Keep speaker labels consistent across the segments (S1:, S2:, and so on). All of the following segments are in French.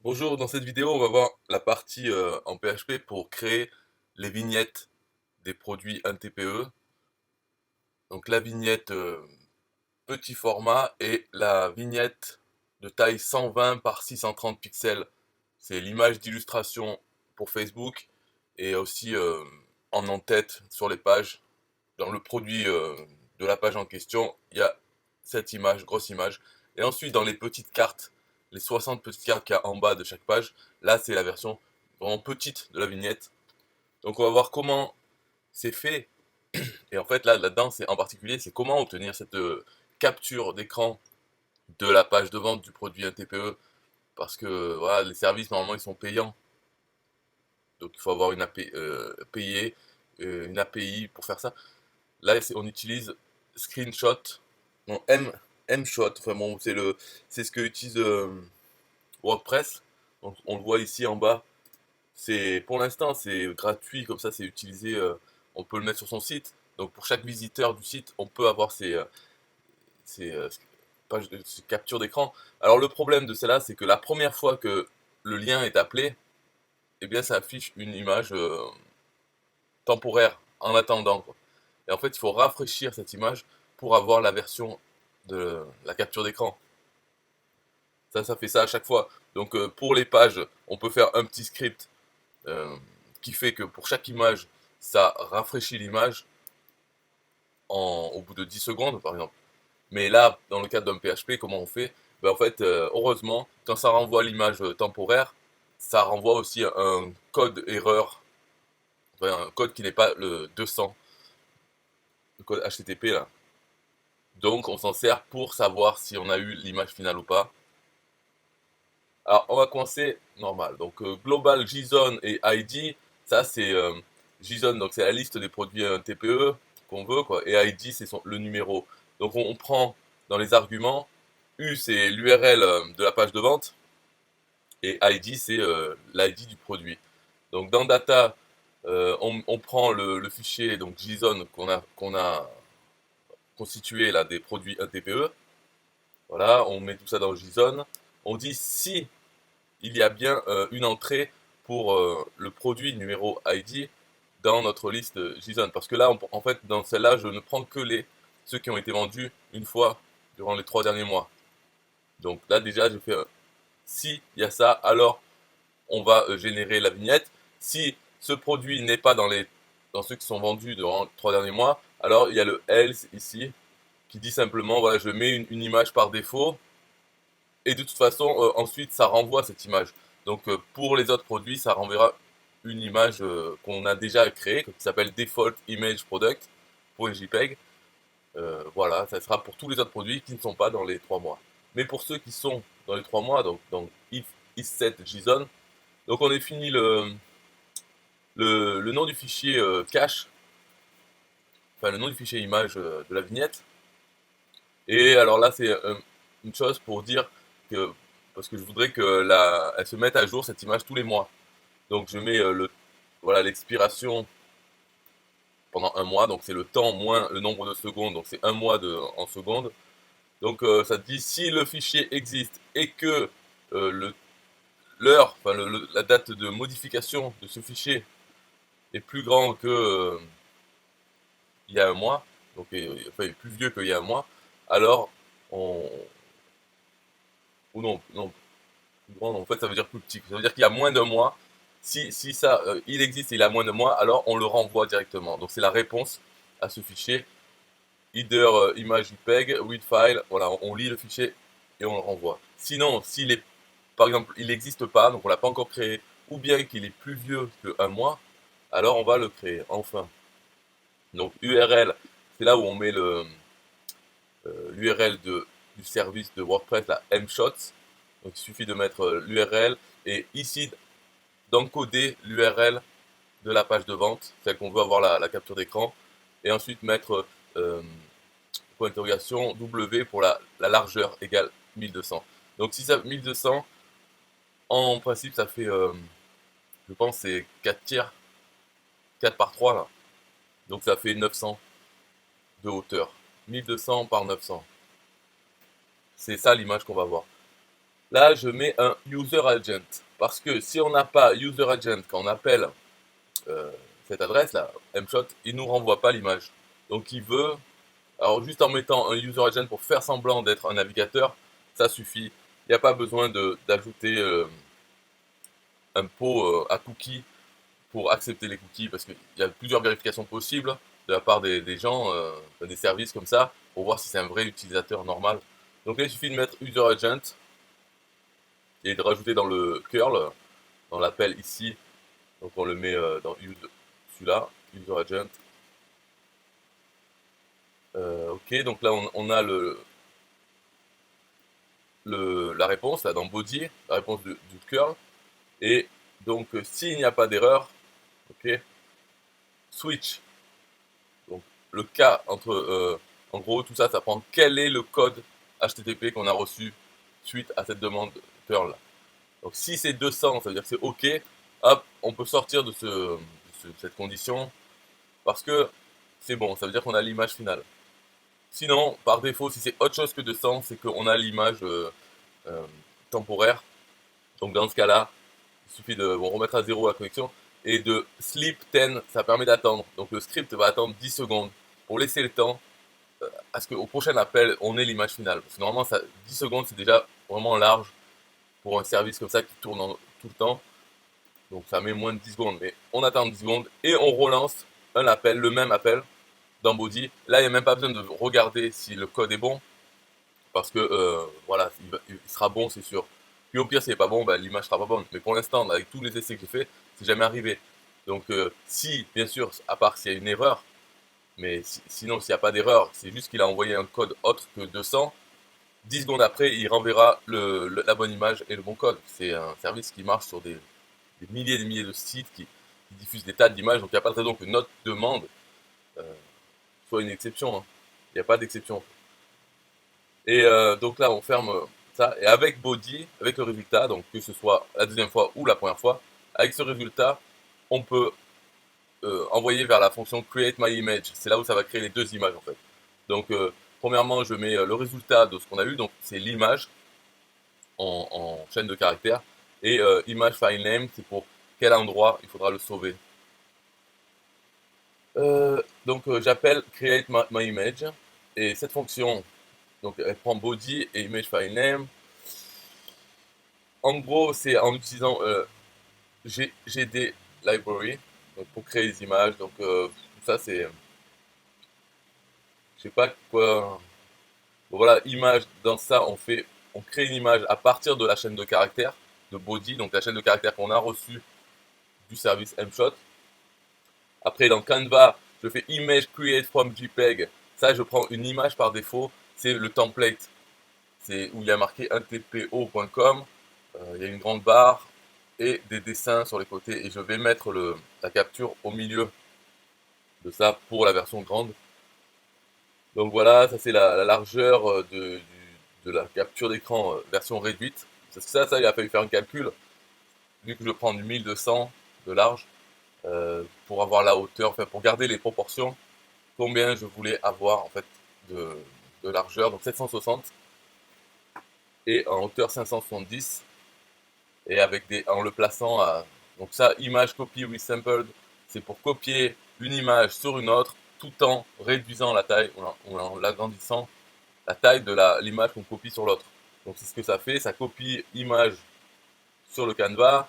S1: Bonjour, dans cette vidéo, on va voir la partie en PHP pour créer les vignettes des produits 1TPE. Donc la vignette petit format et la vignette de taille 120 par 630 pixels. C'est l'image d'illustration pour Facebook et aussi en en-tête sur les pages. Dans le produit de la page en question, il y a cette image, grosse image. Et ensuite, dans les petites cartes, les 60 petites cartes qu'il y a en bas de chaque page, là, c'est la version vraiment petite de la vignette. Donc, on va voir comment c'est fait. Et en fait, là-dedans, c'est en particulier, c'est comment obtenir cette capture d'écran de la page de vente du produit TPE. Parce que voilà, les services, normalement, ils sont payants. Donc, il faut avoir une API, payer une API pour faire ça. Là, on utilise Screenshot, non, Mshot, enfin bon, c'est ce que utilise WordPress. Donc, on le voit ici en bas. Pour l'instant, c'est gratuit, comme ça, c'est utilisé, on peut le mettre sur son site. Donc, pour chaque visiteur du site, on peut avoir ces ces captures d'écran. Alors, le problème de celle-là, c'est que la première fois que le lien est appelé, eh bien, ça affiche une image temporaire en attendant, quoi. Et en fait, il faut rafraîchir cette image pour avoir la version de la capture d'écran. Ça fait ça à chaque fois. Donc pour les pages, on peut faire un petit script euh, qui fait que pour chaque image, ça rafraîchit l'image au bout de 10 secondes, par exemple. Mais là, dans le cadre d'un PHP, comment on fait? Ben, en fait, heureusement, quand ça renvoie l'image temporaire, ça renvoie aussi un code erreur, enfin, un code qui n'est pas le 200, le code HTTP là. Donc on s'en sert pour savoir si on a eu l'image finale ou pas. Alors on va commencer normal. Donc global, JSON et ID, ça c'est JSON, donc c'est la liste des produits TPE qu'on veut, quoi, et ID c'est le numéro. Donc on prend dans les arguments, U c'est l'URL de la page de vente et ID c'est l'ID du produit. Donc dans data, on prend le fichier donc JSON qu'on a constitué là des produits TPE. Voilà, on met tout ça dans le JSON. On dit si il y a bien une entrée pour le produit numéro ID dans notre liste JSON. Parce que là, en fait, dans celle-là, je ne prends que ceux qui ont été vendus une fois durant les 3 derniers mois. Donc là, déjà, j'ai fait si il y a ça, alors on va générer la vignette. Si ce produit n'est pas dans ceux qui sont vendus durant les 3 derniers mois, alors il y a le else ici qui dit simplement voilà, je mets une image par défaut et de toute façon, ensuite, ça renvoie cette image. Donc, pour les autres produits, ça renverra une image qu'on a déjà créée, qui s'appelle Default Image Product.jpg. Voilà, ça sera pour tous les autres produits qui ne sont pas dans les 3 mois. Mais pour ceux qui sont dans les 3 mois, donc dans if set JSON, donc on définit le nom du fichier cache, enfin le nom du fichier image de la vignette. Et alors là, c'est une chose pour dire que, parce que je voudrais elle se mette à jour cette image tous les mois. Donc je mets voilà, l'expiration pendant un mois, donc c'est le temps moins le nombre de secondes, donc c'est un mois en secondes. Donc ça dit si le fichier existe et que l'heure, enfin la date de modification de ce fichier est plus grand que il y a un mois, donc enfin, il est plus vieux qu'il y a un mois, alors on, ou non, non, plus grand, en fait, ça veut dire plus petit. Ça veut dire qu'il y a moins d'un mois. Si ça, il existe et il a moins de mois, alors on le renvoie directement. Donc c'est la réponse à ce fichier. Either image JPEG, read file, voilà, on lit le fichier et on le renvoie. Sinon, par exemple, il n'existe pas, donc on l'a pas encore créé, ou bien qu'il est plus vieux qu'un mois, alors on va le créer, enfin. Donc URL, c'est là où on met l'URL du service de WordPress, la Mshots. Donc il suffit de mettre l'URL et ici d'encoder l'URL de la page de vente, celle qu'on veut avoir la capture d'écran, et ensuite mettre point d'interrogation W pour la largeur égale 1200. Donc si ça 1200, en principe ça fait, je pense c'est 4 tiers, 4 par 3 là. Donc ça fait 900 de hauteur. 1200 par 900. C'est ça l'image qu'on va voir. Là, je mets un user agent. Parce que si on n'a pas user agent quand on appelle euh, cette adresse là, mshot, il nous renvoie pas l'image. Donc il veut, alors juste en mettant un user agent pour faire semblant d'être un navigateur, ça suffit. Il n'y a pas besoin d'ajouter un pot à cookies pour accepter les cookies parce qu'il y a plusieurs vérifications possibles de la part des gens, des services comme ça, pour voir si c'est un vrai utilisateur normal. Donc là, il suffit de mettre user agent et de rajouter dans le curl, dans l'appel ici. Donc on le met dans celui-là, user agent. Ok, donc là on a la réponse là dans body, la réponse du curl. Et donc s'il n'y a pas d'erreur, ok, switch. Donc le cas entre, en gros tout ça, ça prend quel est le code HTTP qu'on a reçu suite à cette demande curl. Donc si c'est 200, ça veut dire que c'est ok. Hop, on peut sortir de cette condition parce que c'est bon, ça veut dire qu'on a l'image finale. Sinon, par défaut, si c'est autre chose que 200, c'est qu'on a l'image euh, temporaire. Donc dans ce cas-là, il suffit de remettre à 0 la connexion et de sleep 10, ça permet d'attendre. Donc le script va attendre 10 secondes pour laisser le temps à ce qu'au prochain appel, on ait l'image finale. Parce que normalement, 10 secondes, c'est déjà vraiment large pour un service comme ça qui tourne tout le temps. Donc ça met moins de 10 secondes. Mais on attend 10 secondes et on relance un appel, le même appel dans Body. Là, il n'y a même pas besoin de regarder si le code est bon. Parce que voilà, il sera bon, c'est sûr. Puis au pire, s'il n'est pas bon, bah, l'image sera pas bonne. Mais pour l'instant, avec tous les essais que j'ai fait, c'est jamais arrivé. Donc si, bien sûr, à part s'il y a une erreur, mais sinon, s'il n'y a pas d'erreur, c'est juste qu'il a envoyé un code autre que 200. 10 secondes après, il renverra la bonne image et le bon code. C'est un service qui marche sur des milliers et des milliers de sites qui diffusent des tas d'images. Donc il n'y a pas de raison que notre demande euh, soit une exception, hein. Il n'y a pas d'exception. Et donc là, on ferme ça. Et avec body, avec le résultat, donc que ce soit la deuxième fois ou la première fois, avec ce résultat, on peut envoyer vers la fonction create my image. C'est là où ça va créer les deux images en fait. Donc premièrement, je mets le résultat de ce qu'on a eu, donc c'est l'image en chaîne de caractères. Et image file name, c'est pour quel endroit il faudra le sauver. Donc j'appelle create my image. Et cette fonction, donc elle prend body et image file name. En gros, c'est en utilisant GD library donc pour créer les images. Donc tout ça, c'est, je sais pas quoi. Bon, voilà, image. Dans ça, on crée une image à partir de la chaîne de caractères de body, donc la chaîne de caractères qu'on a reçue du service mshot. Après, dans Canva, je fais image create from JPEG. Ça, je prends une image par défaut. C'est le template. C'est où il y a marqué intpo.com. Il y a une grande barre et des dessins sur les côtés. Et je vais mettre la capture au milieu de ça pour la version grande. Donc voilà, ça c'est la largeur de la capture d'écran version réduite. Parce que ça, il a fallu faire un calcul. Vu que je prends du 1200 de large, pour avoir la hauteur, enfin pour garder les proportions, combien je voulais avoir en fait de, de largeur, donc 760 et en hauteur 570 et avec en le plaçant à donc ça image copy resampled, c'est pour copier une image sur une autre tout en réduisant la taille ou en l'agrandissant la taille de l'image qu'on copie sur l'autre. Donc c'est ce que ça fait, ça copie image sur le canevas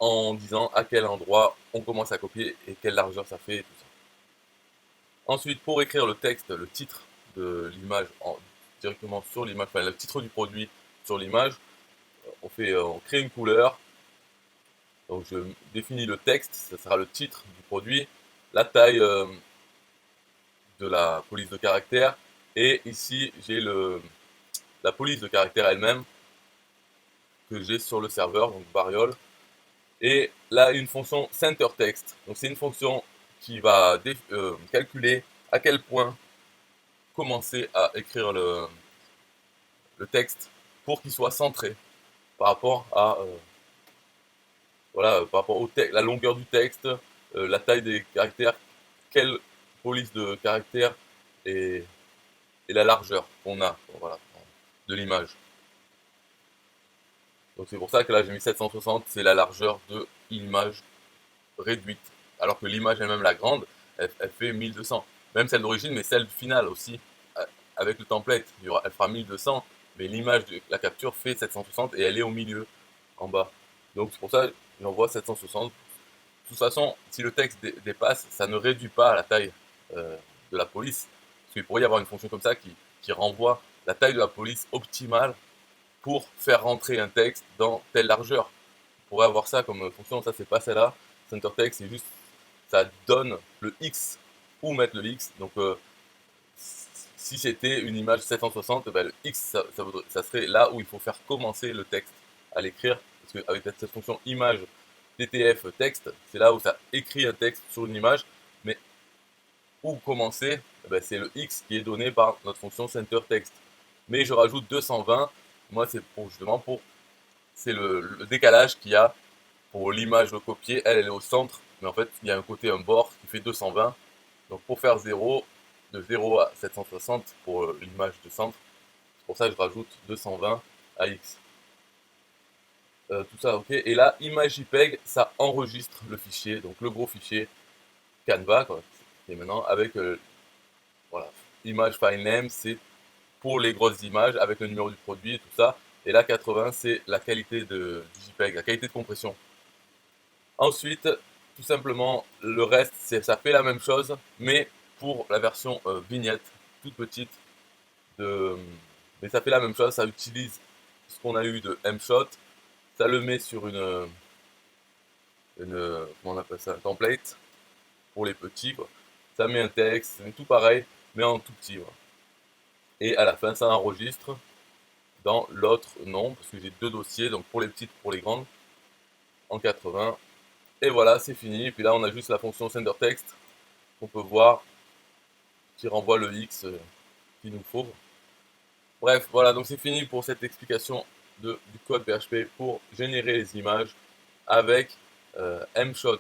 S1: en disant à quel endroit on commence à copier et quelle largeur ça fait et tout ça. Ensuite, pour écrire le texte, le titre de l'image directement sur l'image, enfin le titre du produit sur l'image, on crée une couleur. Donc je définis le texte, ça sera le titre du produit, la taille de la police de caractère, et ici j'ai la police de caractère elle-même que j'ai sur le serveur, donc variable. Et là, une fonction centerText. Donc c'est une fonction qui va calculer à quel point commencer à écrire le texte pour qu'il soit centré par rapport à voilà, par rapport au la longueur du texte, la taille des caractères, quelle police de caractères et, et la largeur qu'on a voilà, de l'image. Donc c'est pour ça que là j'ai mis 760, c'est la largeur de l'image réduite. Alors que l'image elle-même, la grande, elle fait 1200. Même celle d'origine, mais celle finale aussi, avec le template, elle fera 1200, mais l'image de la capture fait 760 et elle est au milieu, en bas. Donc c'est pour ça que j'envoie 760. De toute façon, si le texte dépasse, ça ne réduit pas la taille de la police. Parce qu'il pourrait y avoir une fonction comme ça qui renvoie la taille de la police optimale pour faire rentrer un texte dans telle largeur. On pourrait avoir ça comme fonction, ça c'est pas celle-là. Center text, c'est juste, ça donne le X, où mettre le X. Donc si c'était une image 760, ben, le X, ça serait là où il faut faire commencer le texte à l'écrire. Parce qu'avec cette fonction image TTF texte, c'est là où ça écrit un texte sur une image. Mais où commencer, ben, c'est le X qui est donné par notre fonction center text. Mais je rajoute 220. Moi, c'est justement c'est le décalage qu'il y a pour l'image recopiée. Elle est au centre, mais en fait, il y a un bord qui fait 220. Donc, pour faire 0, de 0 à 760 pour l'image de centre, c'est pour ça que je rajoute 220 à X. Tout ça, ok. Et là, image JPEG, ça enregistre le fichier, donc le gros fichier Canva, quoi. Et maintenant, avec voilà, image file name, c'est pour les grosses images avec le numéro du produit et tout ça. Et là 80 c'est la qualité du JPEG, la qualité de compression. Ensuite, tout simplement, le reste, ça fait la même chose, mais pour la version vignette, toute petite, mais ça fait la même chose, ça utilise ce qu'on a eu de M-Shot, ça le met sur comment on appelle ça, un template, pour les petits, quoi. Ça met un texte, c'est tout pareil, mais en tout petit, quoi. Et à la fin, ça enregistre dans l'autre nom, parce que j'ai deux dossiers, donc pour les petites, pour les grandes, en 80. Et voilà, c'est fini. Et puis là, on a juste la fonction senderText, qu'on peut voir, qui renvoie le X qu'il nous faut. Bref, voilà, donc c'est fini pour cette explication du code PHP pour générer les images avec M-Shot.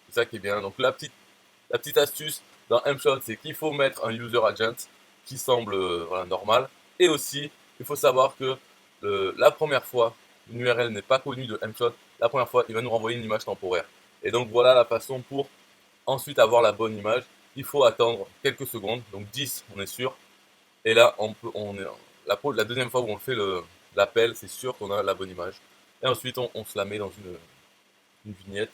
S1: C'est ça qui est bien. Donc la petite astuce dans M-Shot, c'est qu'il faut mettre un user agent qui semble voilà, normal. Et aussi, il faut savoir que la première fois, une URL n'est pas connue de M-Shot, la première fois, il va nous renvoyer une image temporaire. Et donc voilà la façon pour ensuite avoir la bonne image. Il faut attendre quelques secondes, donc 10 on est sûr. Et là, la deuxième fois où on fait l'appel, c'est sûr qu'on a la bonne image. Et ensuite, on se la met dans une vignette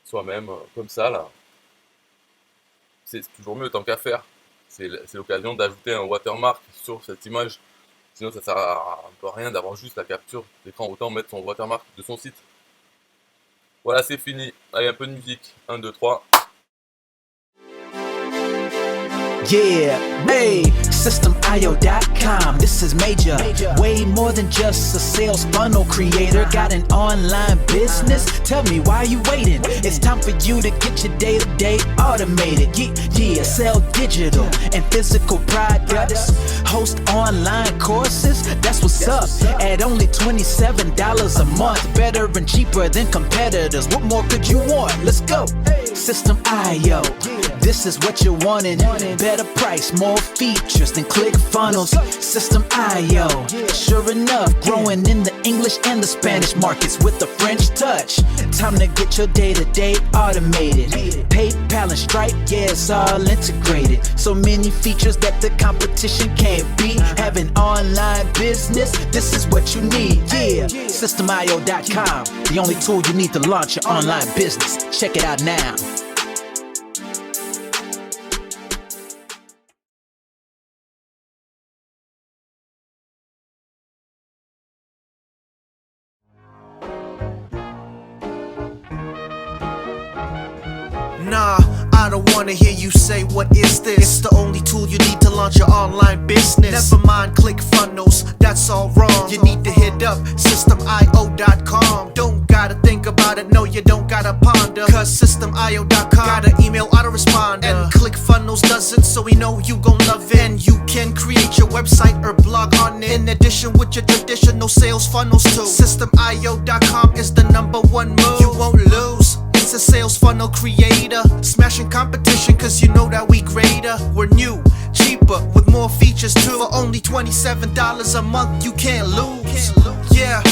S1: soi-même, comme ça là. C'est toujours mieux tant qu'à faire. C'est l'occasion d'ajouter un watermark sur cette image. Sinon, ça sert un peu à rien d'avoir juste la capture d'écran. Autant mettre son watermark de son site. Voilà, c'est fini. Allez, un peu de musique. 1, 2, 3.
S2: Yeah, hey, SystemIO.com, this is major. Way more than just a sales funnel creator. Got an online business? Tell me, why are you waiting? It's time for you to get your day-to-day automated. Yeah, sell digital and physical products. Host online courses, that's what's up. At only $27 a month. Better and cheaper than competitors. What more could you want? Let's go. System.io, this is what you're wanting. Better price, more features than ClickFunnels. System.io, sure enough, growing in the English and the Spanish markets with the French touch. Time to get your day-to-day automated. PayPal and Stripe, yeah, it's all integrated. So many features that the competition can't beat. Have an online business, this is what you need. Yeah, System.io.com, the only tool you need to launch your online business. Check it out now.
S3: Nah, I don't wanna hear you say what is this. It's the only tool you need to launch your online business. Never mind ClickFunnels, that's all wrong. You need to hit up SystemIO.com. Don't gotta think about it, no you don't gotta ponder. Cause SystemIO.com got an email autoresponder. And ClickFunnels does it, so we know you gon' love it. And you can create your website or blog on it, in addition with your traditional sales funnels too. SystemIO.com is the #1 move. You won't lose. It's a sales funnel creator, smashing competition cause you know that we greater. We're new, cheaper, with more features too. For only $27 a month you can't lose. Yeah,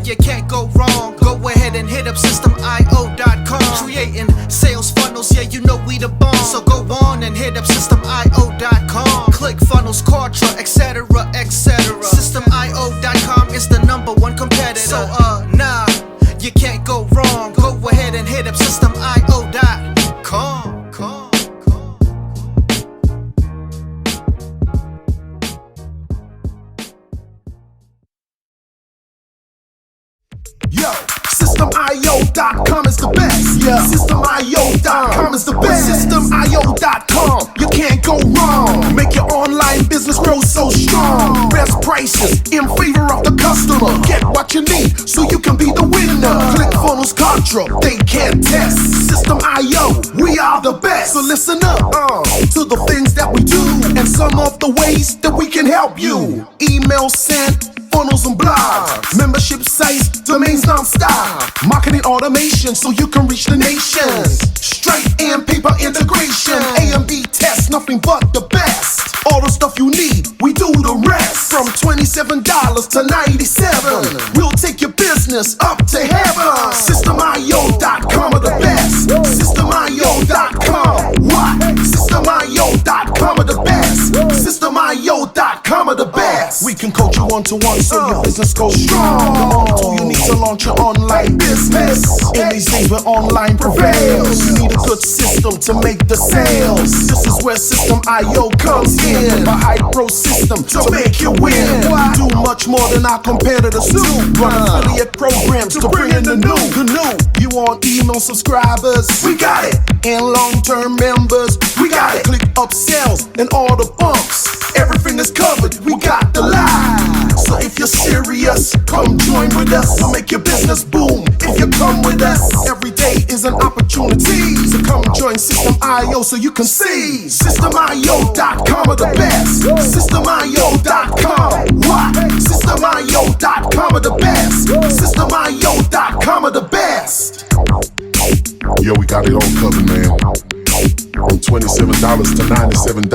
S3: you can't go wrong. Go ahead and hit up systemio.com. Creating sales funnels, yeah, you know we the bomb. So go on and hit up systemio.com. Click funnels, Kartra, etc, etc. Systemio.com is the #1 competitor. So nah, you can't go wrong. Go ahead and hit up systemio.com.
S4: Yo, systemio.com is the best. Yeah, systemio.com is the best. Systemio.com, you can't go wrong. Make your online business grow so strong. Best prices in favor of the customer. Get what you need so you can be the winner. ClickFunnels, Kartra, they can't test. System.io, we are the best. So listen up to the things that we do and some of the ways that we can help you. Email sent, funnels and blogs, membership sites, domains non-stop, marketing automation so you can reach the nation. Straight and paper integration, A&B test, nothing but the best. All the stuff you need, we do the rest. From $27 to $97, we'll take your business up to heaven. Systemio.com are the best. Systemio.com, what? Systemio.com are the best. Systemio.com are the best. We can coach you one-to-one so your business goes strong. So you need to launch your online business. In these days where online prevails, you need a good system to make the sales. This is where System.io comes in. A high-pro system to make you win. We do much more than our competitors do. Run affiliate programs to bring in the new. You want email subscribers? We got it. And long-term members? We got it. Click upsells and all the bumps. Everything is covered. We got the line. So if you're serious, come join with us. We'll make your business boom. If you come with us, every day is an opportunity. So come join System.io so you can see. Systemio.com are the best. Systemio.com, what? Systemio.com are the best. Systemio.com are the best.
S5: Yo, we got it all covered, man. From $27 to $97.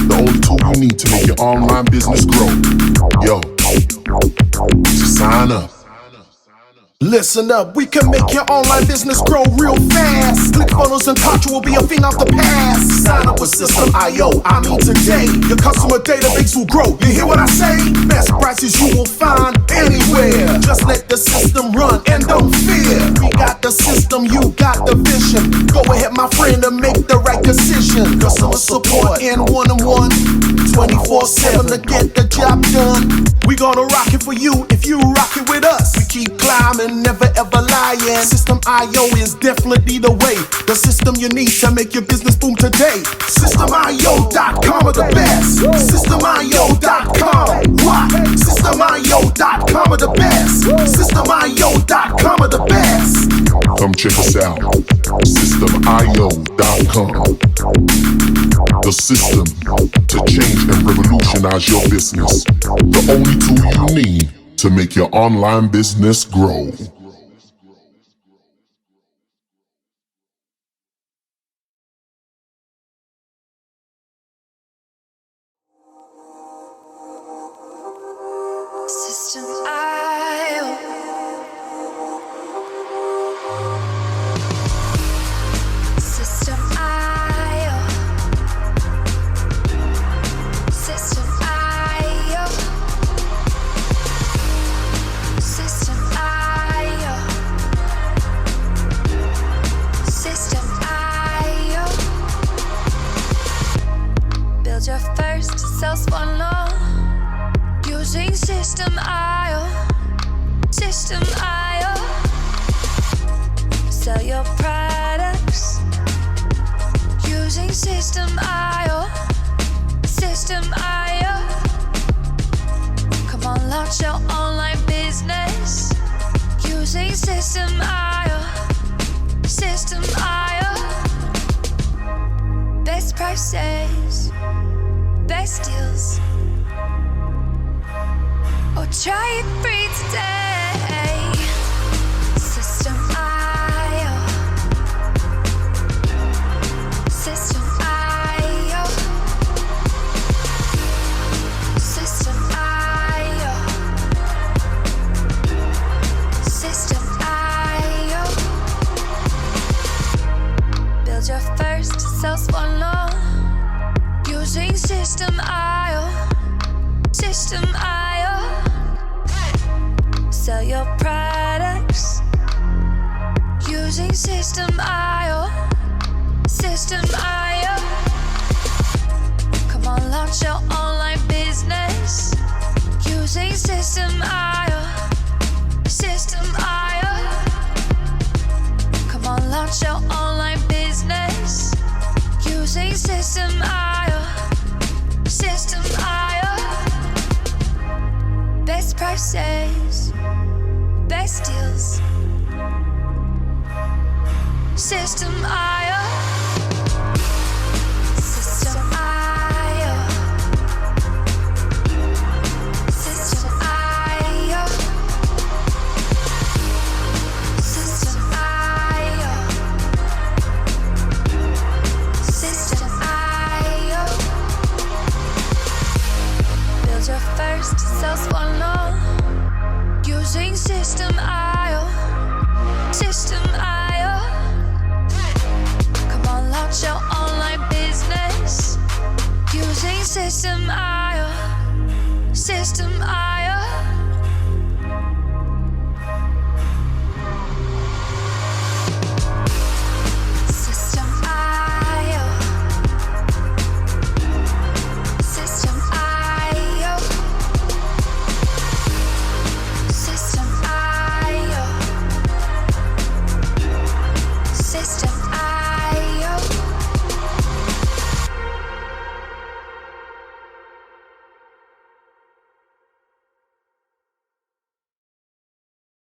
S5: The only tool you need to make your online business grow. Yo, just sign up.
S4: Listen up, we can make your online business grow real fast. ClickFunnels and Kartra will be a thing of the past. Sign up with System.io, I mean today. Your customer database will grow, you hear what I say? Best prices you will find anywhere. Just let the system run and don't fear. We got the system, you got the vision. Go ahead my friend and make the right decision. Customer support and one-on-one, 24/7 to get the job done. We gonna rock it for you if you rock it with us. We keep climbing, never ever lying. System.io is definitely the way. The system you need to make your business boom today. Systemio.com are the best. Systemio.com, what? Systemio.com are the best. Systemio.com are the best.
S5: Come check us out. Systemio.com. The system to change and revolutionize your business. The only tool you need to make your online business grow.
S6: System.io. System.io. System.io. System.io. System.io. Build your first sales funnel using System.io. System.io. Sell your products using System.io. System.io. Come on, launch your online business using System.io. System.io. Best prices, best deals. Or try it free today. System.io. System.io. System.io. your products using System.io. System.io. Come on, launch your online business using System.io. System.io. Come on, launch your online business using System.io. System.io. Best prices, best deals. System.io. System.io. System.io. System.io. System.io. Build your first sales funnel using System.io. System.io.